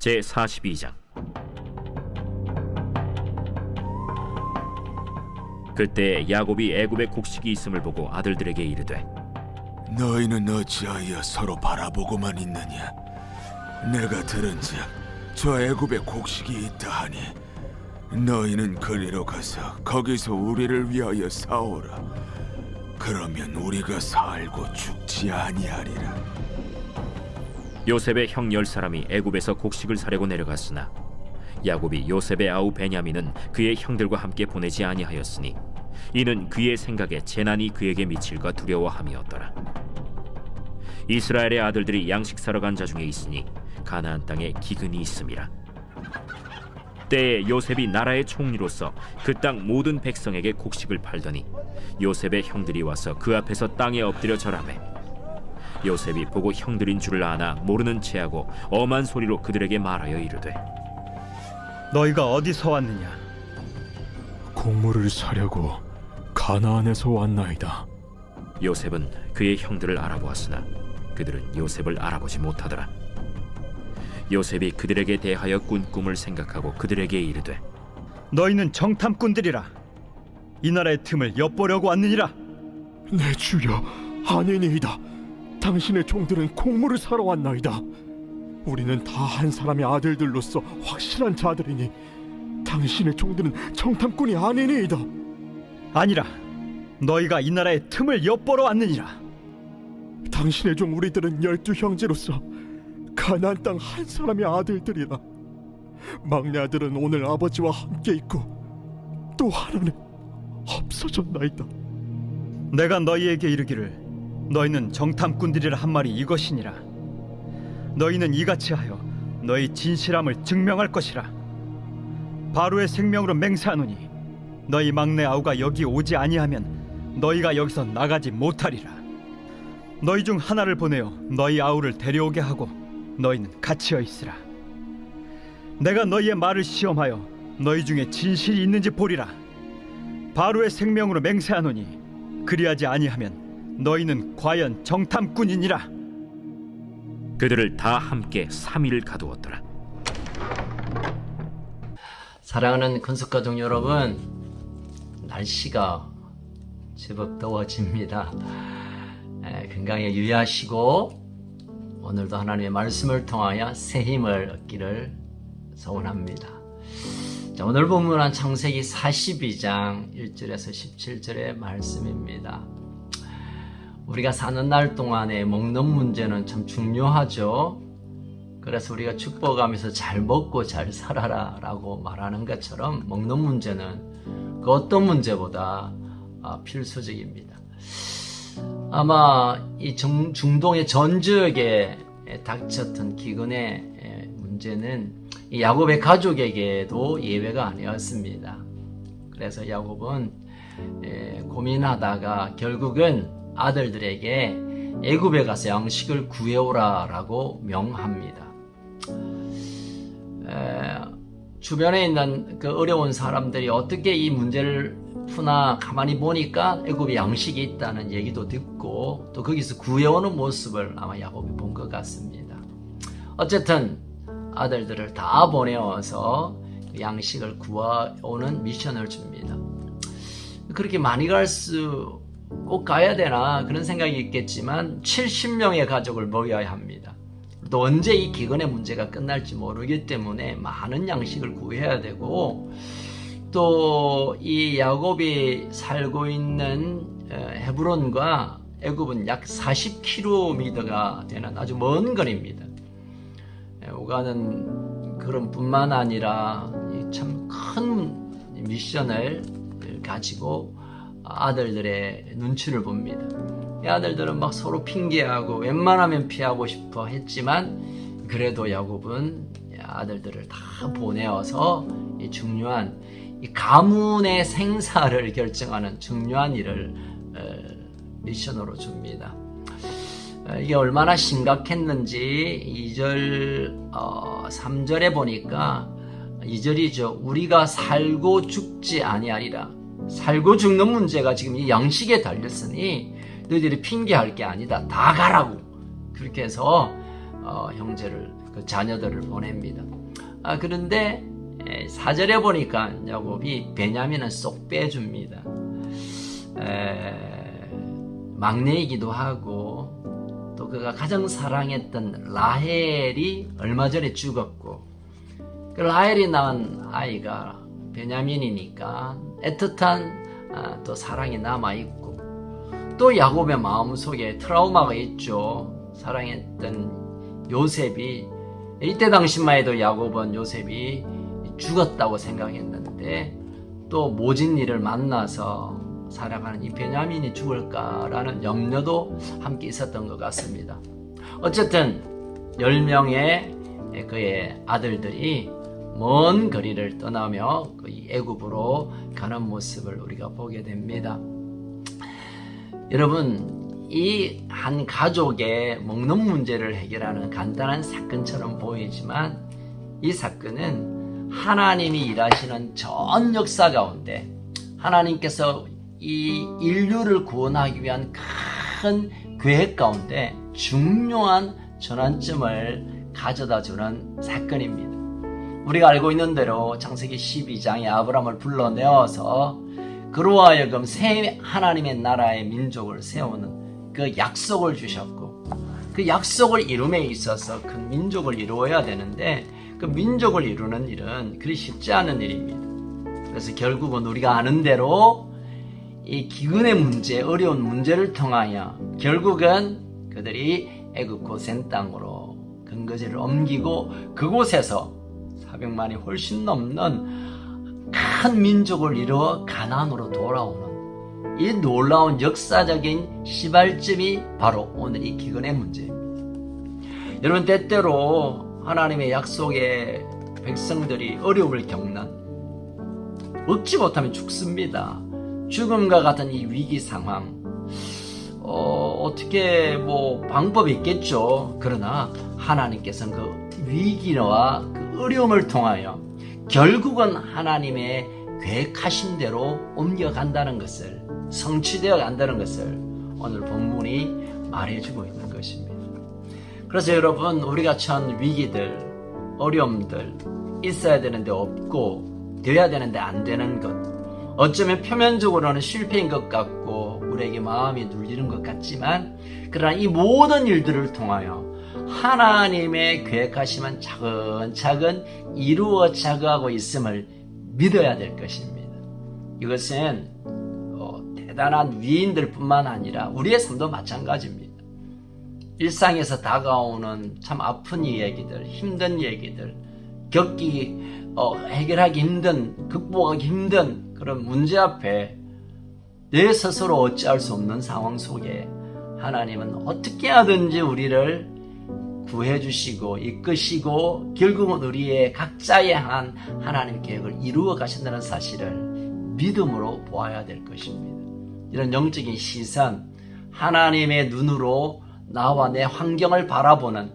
제42장. 그때 야곱이 애굽에 곡식이 있음을 보고 아들들에게 이르되, 너희는 어찌하여 서로 바라보고만 있느냐? 내가 들은즉 저 애굽에 곡식이 있다 하니 너희는 그리로 가서 거기서 우리를 위하여 싸우라. 그러면 우리가 살고 죽지 아니하리라. 요셉의 형 10사람이 애굽에서 곡식을 사려고 내려갔으나 야곱이 요셉의 아우 베냐민은 그의 형들과 함께 보내지 아니하였으니 이는 그의 생각에 재난이 그에게 미칠까 두려워함이었더라. 이스라엘의 아들들이 양식 사러 간 자 중에 있으니 가나안 땅에 기근이 있음이라. 때에 요셉이 나라의 총리로서 그 땅 모든 백성에게 곡식을 팔더니 요셉의 형들이 와서 그 앞에서 땅에 엎드려 절하매 요셉이 보고 형들인 줄을 아나 모르는 체하고 엄한 소리로 그들에게 말하여 이르되, 너희가 어디서 왔느냐? 곡물을 사려고 가나안에서 왔나이다. 요셉은 그의 형들을 알아보았으나 그들은 요셉을 알아보지 못하더라. 요셉이 그들에게 대하여 꾼 꿈을 생각하고 그들에게 이르되, 너희는 정탐꾼들이라. 이 나라의 틈을 엿보려고 왔느니라. 내 주여, 아니니이다. 당신의 종들은 곡물을 사러 왔나이다. 우리는 다 한 사람의 아들들로서 확실한 자들이니 당신의 종들은 정탐꾼이 아니니이다. 아니라 너희가 이 나라의 틈을 엿보러 왔느니라. 당신의 종 우리들은 12 형제로서 가나안 땅 한 사람의 아들들이라. 막내 아들은 오늘 아버지와 함께 있고 또 하나는 없어졌나이다. 내가 너희에게 이르기를 너희는 정탐꾼들이라 한 말이 이것이니라. 너희는 이같이 하여 너희 진실함을 증명할 것이라. 바로의 생명으로 맹세하노니 너희 막내 아우가 여기 오지 아니하면 너희가 여기서 나가지 못하리라. 너희 중 하나를 보내어 너희 아우를 데려오게 하고 너희는 갇혀 있으라. 내가 너희의 말을 시험하여 너희 중에 진실이 있는지 보리라. 바로의 생명으로 맹세하노니 그리하지 아니하면 너희는 과연 정탐꾼이니라. 그들을 다 함께 3일을 가두었더라. 사랑하는 건축가족 여러분, 날씨가 제법 더워집니다. 건강에 유의하시고 오늘도 하나님의 말씀을 통하여 새 힘을 얻기를 소원합니다. 자, 오늘 본문은 창세기 42장 1절에서 17절의 말씀입니다. 우리가 사는 날 동안에 먹는 문제는 참 중요하죠. 그래서 우리가 축복하면서 잘 먹고 잘 살아라 라고 말하는 것처럼 먹는 문제는 그 어떤 문제보다 필수적입니다. 아마 이 중동의 전 지역에 닥쳤던 기근의 문제는 이 야곱의 가족에게도 예외가 아니었습니다. 그래서 야곱은 고민하다가 결국은 아들들에게 애굽에 가서 양식을 구해오라 라고 명합니다. 주변에 있는 그 어려운 사람들이 어떻게 이 문제를 푸나 가만히 보니까 애굽에 양식이 있다는 얘기도 듣고 또 거기서 구해오는 모습을 아마 야곱이 본 것 같습니다. 어쨌든 아들들을 다 보내어서 양식을 구해오는 미션을 줍니다. 그렇게 많이 꼭 가야 되나 그런 생각이 있겠지만 70명의 가족을 먹여야 합니다. 또 언제 이 기근의 문제가 끝날지 모르기 때문에 많은 양식을 구해야 되고 또 이 야곱이 살고 있는 헤브론과 애굽은 약 40km가 되는 아주 먼 거리입니다. 오가는 그런 뿐만 아니라 참 큰 미션을 가지고 아들들의 눈치를 봅니다. 이 아들들은 막 서로 핑계하고 웬만하면 피하고 싶어 했지만 그래도 야곱은 아들들을 다 보내어서 이 중요한 이 가문의 생사를 결정하는 중요한 일을 미션으로 줍니다. 이게 얼마나 심각했는지 2절 3절에 보니까 2절이죠. 우리가 살고 죽지 아니하리라. 살고 죽는 문제가 지금 이 양식에 달렸으니 너희들이 핑계할 게 아니다. 다 가라고. 그렇게 해서 형제를 그 자녀들을 보냅니다. 그런데 4절에 보니까 야곱이 베냐민은 쏙 빼줍니다. 막내이기도 하고 또 그가 가장 사랑했던 라헬이 얼마 전에 죽었고 그 라헬이 낳은 아이가 베냐민이니까 애틋한 또 사랑이 남아있고 또 야곱의 마음속에 트라우마가 있죠. 사랑했던 요셉이 이때 당시만 해도 야곱은 요셉이 죽었다고 생각했는데 또 모진 일을 만나서 살아가는 이 베냐민이 죽을까라는 염려도 함께 있었던 것 같습니다. 어쨌든 10명의 그의 아들들이 먼 거리를 떠나며 애굽으로 가는 모습을 우리가 보게 됩니다. 여러분, 이 한 가족의 먹는 문제를 해결하는 간단한 사건처럼 보이지만 이 사건은 하나님이 일하시는 전 역사 가운데 하나님께서 이 인류를 구원하기 위한 큰 계획 가운데 중요한 전환점을 가져다주는 사건입니다. 우리가 알고 있는 대로 창세기 12장에 아브라함을 불러내어서 그로 하여금 새 하나님의 나라의 민족을 세우는 그 약속을 주셨고 그 약속을 이룸에 있어서 그 민족을 이루어야 되는데 그 민족을 이루는 일은 그리 쉽지 않은 일입니다. 그래서 결국은 우리가 아는 대로 이 기근의 문제, 어려운 문제를 통하여 결국은 그들이 애굽 고센 땅으로 근거지를 옮기고 그곳에서 400만이 훨씬 넘는 큰 민족을 이루어 가나안으로 돌아오는 이 놀라운 역사적인 시발점이 바로 오늘 이 기근의 문제입니다. 여러분, 때때로 하나님의 약속의 백성들이 어려움을 겪는 얻지 못하면 죽습니다. 죽음과 같은 이 위기 상황 어떻게 방법이 있겠죠. 그러나 하나님께서는 그 위기와 그 어려움을 통하여 결국은 하나님의 계획하신 대로 옮겨간다는 것을 성취되어 간다는 것을 오늘 본문이 말해주고 있는 것입니다. 그래서 여러분, 우리가 처한 위기들, 어려움들 있어야 되는데 없고 되어야 되는데 안 되는 것, 어쩌면 표면적으로는 실패인 것 같고 우리에게 마음이 눌리는 것 같지만 그러나 이 모든 일들을 통하여 하나님의 계획하심은 차근차근 이루어져 가고 있음을 믿어야 될 것입니다. 이것은 대단한 위인들 뿐만 아니라 우리의 삶도 마찬가지입니다. 일상에서 다가오는 참 아픈 얘기들, 힘든 얘기들, 해결하기 힘든, 극복하기 힘든 그런 문제 앞에 내 스스로 어찌할 수 없는 상황 속에 하나님은 어떻게 하든지 우리를 구해주시고 이끄시고 결국은 우리의 각자에 한 하나님 계획을 이루어 가신다는 사실을 믿음으로 보아야 될 것입니다. 이런 영적인 시선, 하나님의 눈으로 나와 내 환경을 바라보는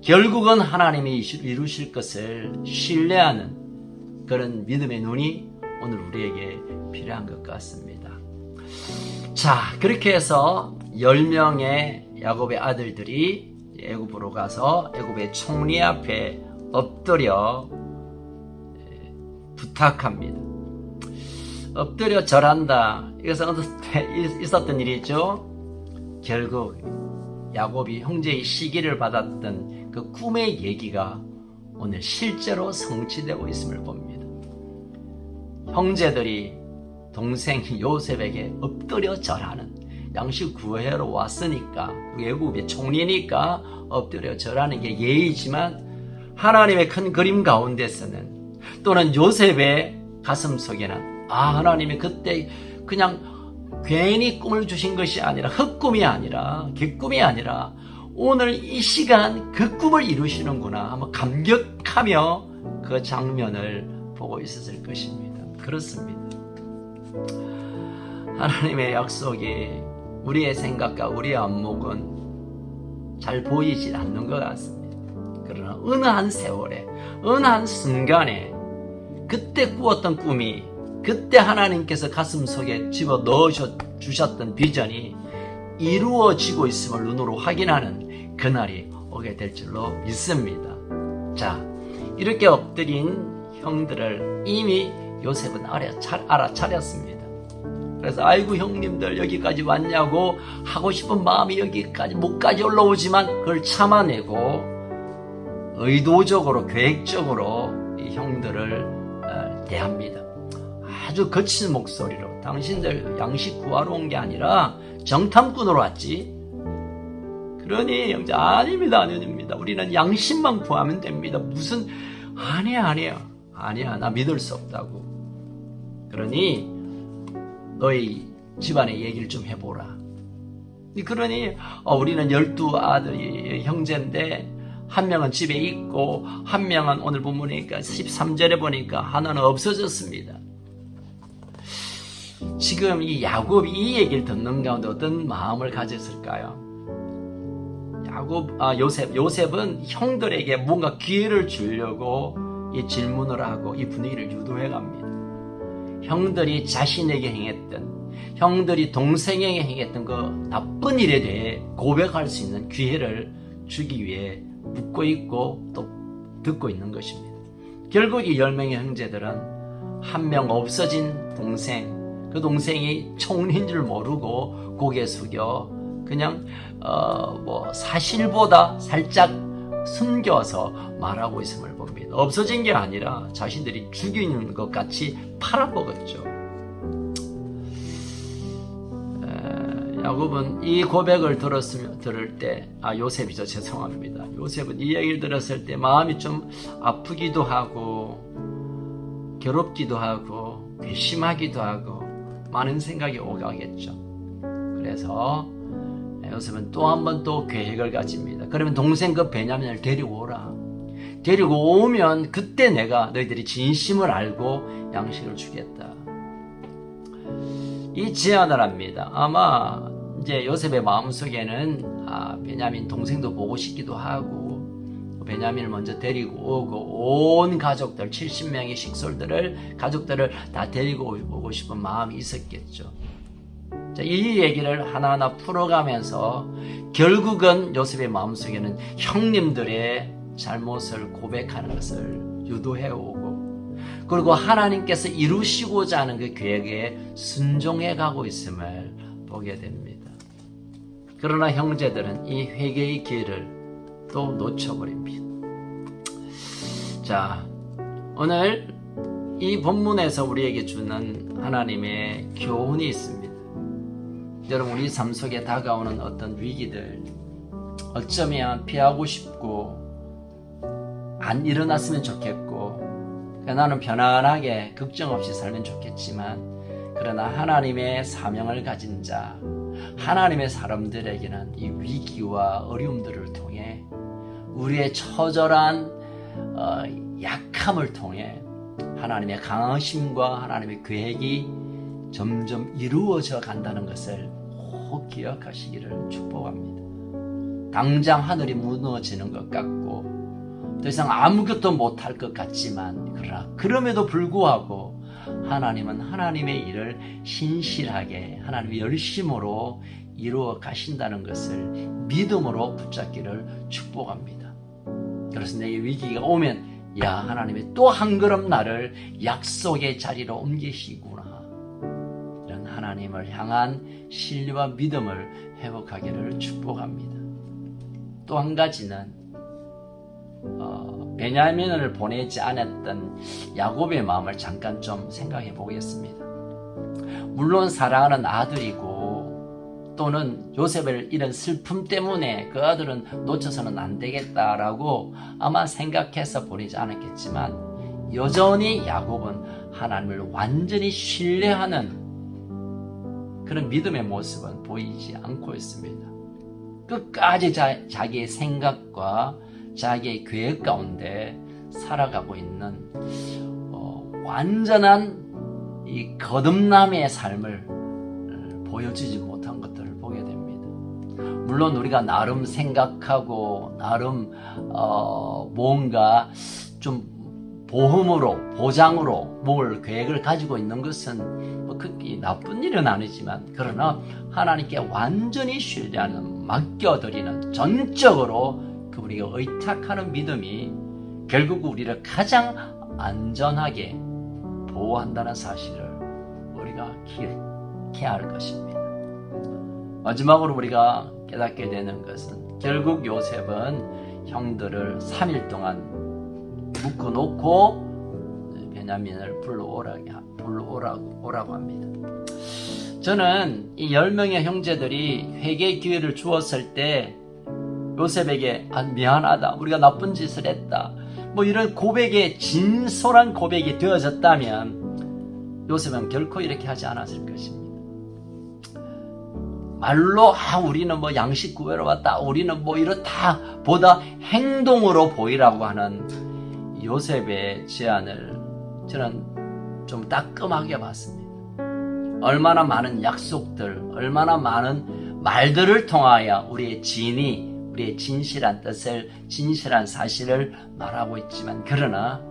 결국은 하나님이 이루실 것을 신뢰하는 그런 믿음의 눈이 오늘 우리에게 필요한 것 같습니다. 자, 그렇게 해서 10명의 야곱의 아들들이 애굽으로 가서 애굽의 총리 앞에 엎드려 부탁합니다. 엎드려 절한다. 이것은 있었던 일이죠. 결국 야곱이 형제의 시기를 받았던 그 꿈의 얘기가 오늘 실제로 성취되고 있음을 봅니다. 형제들이 동생 요셉에게 엎드려 절하는, 양식 구해로 왔으니까 애굽의 총리니까 엎드려 절하는 게 예의지만 하나님의 큰 그림 가운데서는 또는 요셉의 가슴 속에는 하나님이 그때 그냥 괜히 꿈을 주신 것이 아니라 헛꿈이 아니라 개꿈이 아니라 오늘 이 시간 그 꿈을 이루시는구나 한번 감격하며 그 장면을 보고 있었을 것입니다. 그렇습니다. 하나님의 약속이 우리의 생각과 우리의 안목은 잘 보이지 않는 것 같습니다. 그러나 어느 한 세월에 어느 한 순간에 그때 꾸었던 꿈이 그때 하나님께서 가슴속에 집어 넣어주셨던 비전이 이루어지고 있음을 눈으로 확인하는 그날이 오게 될 줄로 믿습니다. 자, 이렇게 엎드린 형들을 이미 요셉은 알아차렸습니다. 그래서 아이고 형님들 여기까지 왔냐고 하고 싶은 마음이 여기까지 목까지 올라오지만 그걸 참아내고 의도적으로 계획적으로 이 형들을 대합니다. 아주 거친 목소리로 당신들 양식 구하러 온 게 아니라 정탐꾼으로 왔지. 그러니 형제 아닙니다. 우리는 양식만 구하면 됩니다. 무슨 아니야 나 믿을 수 없다고. 그러니 너희 집안의 얘기를 좀 해보라. 그러니 우리는 12아들이 형제인데 한 명은 집에 있고 한 명은 오늘 본문이니까 13절에 보니까 하나는 없어졌습니다. 지금 이 야곱이 이 얘기를 듣는 가운데 어떤 마음을 가졌을까요? 요셉은 형들에게 뭔가 기회를 주려고 이 질문을 하고 이 분위기를 유도해 갑니다. 형들이 자신에게 행했던, 형들이 동생에게 행했던 그 나쁜 일에 대해 고백할 수 있는 기회를 주기 위해 묻고 있고 또 듣고 있는 것입니다. 결국 이 10명의 형제들은 한 명 없어진 동생, 그 동생이 총리인 줄 모르고 고개 숙여 그냥 사실보다 살짝 숨겨서 말하고 있음을 봅니다. 없어진 게 아니라 자신들이 죽이는 것 같이 팔아먹었죠. 야곱은 이 고백을 들을 때, 요셉이죠. 죄송합니다. 요셉은 이 얘기를 들었을 때 마음이 좀 아프기도 하고, 괴롭기도 하고, 괘씸하기도 하고, 많은 생각이 오가겠죠. 그래서 요셉은 또 한 번 또 계획을 가집니다. 그러면 동생 그 베냐민을 데리고 오라. 데리고 오면 그때 내가 너희들이 진심을 알고 양식을 주겠다. 이 제안을 합니다. 아마 이제 요셉의 마음속에는 베냐민 동생도 보고 싶기도 하고 베냐민을 먼저 데리고 오고 온 가족들 70명의 가족들을 다 데리고 오고 싶은 마음이 있었겠죠. 자, 이 얘기를 하나하나 풀어가면서 결국은 요셉의 마음속에는 형님들의 잘못을 고백하는 것을 유도해 오고 그리고 하나님께서 이루시고자 하는 그 계획에 순종해 가고 있음을 보게 됩니다. 그러나 형제들은 이 회개의 기회를 또 놓쳐버립니다. 자, 오늘 이 본문에서 우리에게 주는 하나님의 교훈이 있습니다. 여러분, 우리 삶 속에 다가오는 어떤 위기들 어쩌면 피하고 싶고 안 일어났으면 좋겠고 나는 편안하게 걱정 없이 살면 좋겠지만 그러나 하나님의 사명을 가진 자 하나님의 사람들에게는 이 위기와 어려움들을 통해 우리의 처절한 약함을 통해 하나님의 강하심과 하나님의 계획이 점점 이루어져 간다는 것을 꼭 기억하시기를 축복합니다. 당장 하늘이 무너지는 것 같고 더 이상 아무것도 못할 것 같지만 그러나 그럼에도 불구하고 하나님은 하나님의 일을 신실하게 하나님의 열심으로 이루어 가신다는 것을 믿음으로 붙잡기를 축복합니다. 그래서 내 위기가 오면 하나님의 또 한 걸음 나를 약속의 자리로 옮기시구나. 이런 하나님을 향한 신뢰와 믿음을 회복하기를 축복합니다. 또 한 가지는 베냐민을 보내지 않았던 야곱의 마음을 잠깐 좀 생각해 보겠습니다. 물론 사랑하는 아들이고 또는 요셉을 잃은 슬픔 때문에 그 아들은 놓쳐서는 안 되겠다라고 아마 생각해서 보내지 않았겠지만 여전히 야곱은 하나님을 완전히 신뢰하는 그런 믿음의 모습은 보이지 않고 있습니다. 끝까지 자기의 생각과 자기의 계획 가운데 살아가고 있는 완전한 이 거듭남의 삶을 보여주지 못한 것들을 보게 됩니다. 물론 우리가 나름 생각하고 나름 뭔가 좀 보장으로 뭘 계획을 가지고 있는 것은 그게 나쁜 일은 아니지만 그러나 하나님께 완전히 신뢰하는 맡겨드리는 전적으로 우리가 의탁하는 믿음이 결국 우리를 가장 안전하게 보호한다는 사실을 우리가 기억해야 할 것입니다. 마지막으로 우리가 깨닫게 되는 것은 결국 요셉은 형들을 3일 동안 묶어놓고 베냐민을 불러오라고 합니다. 저는 이 10명의 형제들이 회개의 기회를 주었을 때 요셉에게 미안하다, 우리가 나쁜 짓을 했다, 뭐 이런 고백에 진솔한 고백이 되어졌다면 요셉은 결코 이렇게 하지 않았을 것입니다. 말로 우리는 뭐 양식 구하러 왔다, 우리는 뭐 이렇다 보다 행동으로 보이라고 하는 요셉의 제안을 저는 좀 따끔하게 봤습니다. 얼마나 많은 약속들, 얼마나 많은 말들을 통하여 우리의 진이, 우리의 진실한 뜻을, 진실한 사실을 말하고 있지만, 그러나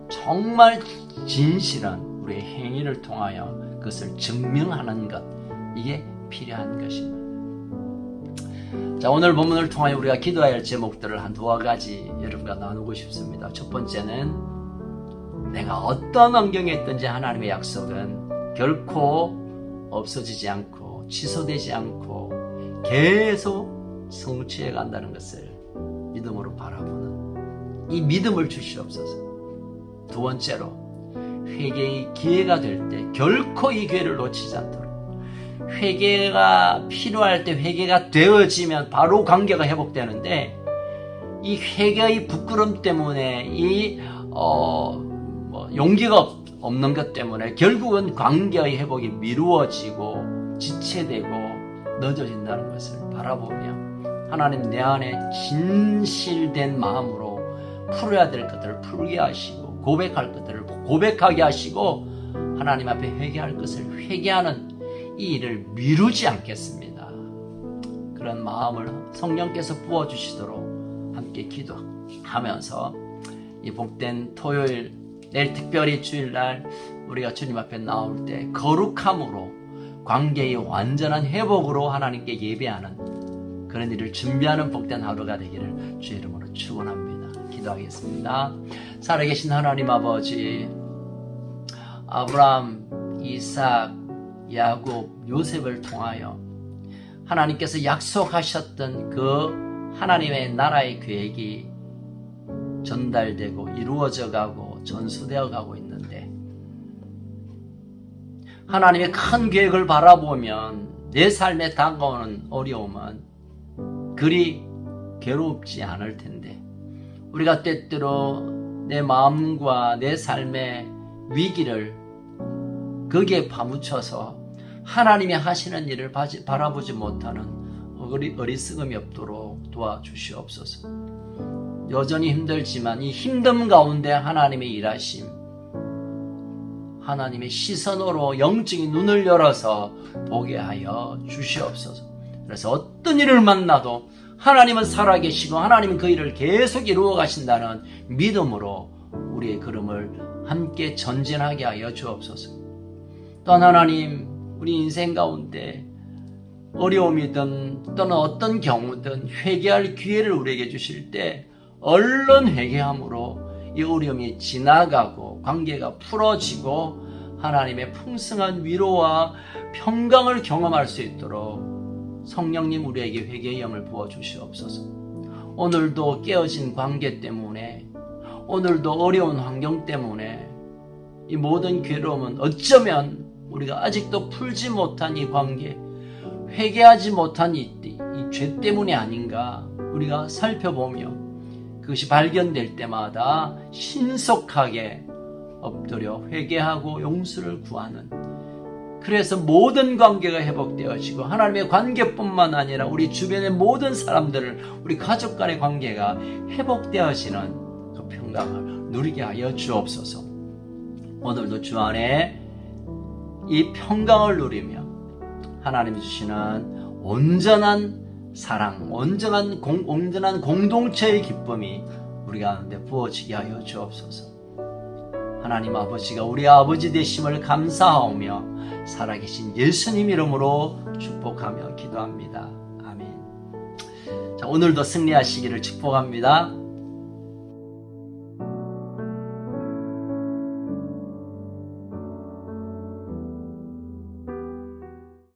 정말 진실한 우리의 행위를 통하여 그것을 증명하는 것, 이게 필요한 것입니다. 자, 오늘 본문을 통하여 우리가 기도해야 할 제목들을 한 두어 가지 여러분과 나누고 싶습니다. 첫 번째는 내가 어떤 환경에 있든지 하나님의 약속은 결코 없어지지 않고 취소되지 않고 계속 성취해 간다는 것을 믿음으로 바라보는 이 믿음을 주시옵소서. 두 번째로, 회개의 기회가 될 때 결코 이 기회를 놓치지 않도록, 회개가 필요할 때 회개가 되어지면 바로 관계가 회복되는데, 이 회개의 부끄럼 때문에 용기가 없는 것 때문에 결국은 관계의 회복이 미루어지고 지체되고 늦어진다는 것을 바라보며, 하나님 내 안에 진실된 마음으로 풀어야 될 것들을 풀게 하시고, 고백할 것들을 고백하게 하시고, 하나님 앞에 회개할 것을 회개하는 이 일을 미루지 않겠습니다. 그런 마음을 성령께서 부어주시도록 함께 기도하면서 이 복된 토요일, 내일 특별히 주일날 우리가 주님 앞에 나올 때 거룩함으로 관계의 완전한 회복으로 하나님께 예배하는 그런 일을 준비하는 복된 하루가 되기를 주의 이름으로 축원합니다. 기도하겠습니다. 살아계신 하나님 아버지, 아브라함, 이삭, 야곱, 요셉을 통하여 하나님께서 약속하셨던 그 하나님의 나라의 계획이 전달되고 이루어져 가고 전수되어 가고 있는데, 하나님의 큰 계획을 바라보면 내 삶에 다가오는 어려움은 그리 괴롭지 않을 텐데, 우리가 때때로 내 마음과 내 삶의 위기를 거기에 파묻혀서 하나님이 하시는 일을 바라보지 못하는 어리석음이 없도록 도와주시옵소서. 여전히 힘들지만 이 힘듦 가운데 하나님의 일하심, 하나님의 시선으로 영적인 눈을 열어서 보게 하여 주시옵소서. 그래서 어떤 일을 만나도 하나님은 살아계시고 하나님은 그 일을 계속 이루어 가신다는 믿음으로 우리의 걸음을 함께 전진하게 하여 주옵소서. 또한 하나님, 우리 인생 가운데 어려움이든 또는 어떤 경우든 회개할 기회를 우리에게 주실 때 얼른 회개함으로 이 어려움이 지나가고 관계가 풀어지고 하나님의 풍성한 위로와 평강을 경험할 수 있도록 성령님 우리에게 회개의 영을 부어주시옵소서. 오늘도 깨어진 관계 때문에, 오늘도 어려운 환경 때문에 이 모든 괴로움은 어쩌면 우리가 아직도 풀지 못한 이 관계, 회개하지 못한 이 죄 때문이 아닌가 우리가 살펴보며 그것이 발견될 때마다 신속하게 엎드려 회개하고 용서를 구하는, 그래서 모든 관계가 회복되어지고 하나님의 관계뿐만 아니라 우리 주변의 모든 사람들을, 우리 가족 간의 관계가 회복되어지는 그 평강을 누리게 하여 주옵소서. 오늘도 주 안에 이 평강을 누리며 하나님이 주시는 온전한 사랑, 온전한 공동체의 기쁨이 우리 가운데 부어지게 하여 주옵소서. 하나님 아버지가 우리 아버지 되심을 감사하며 살아계신 예수님 이름으로 축복하며 기도합니다. 아멘. 자, 오늘도 승리하시기를 축복합니다.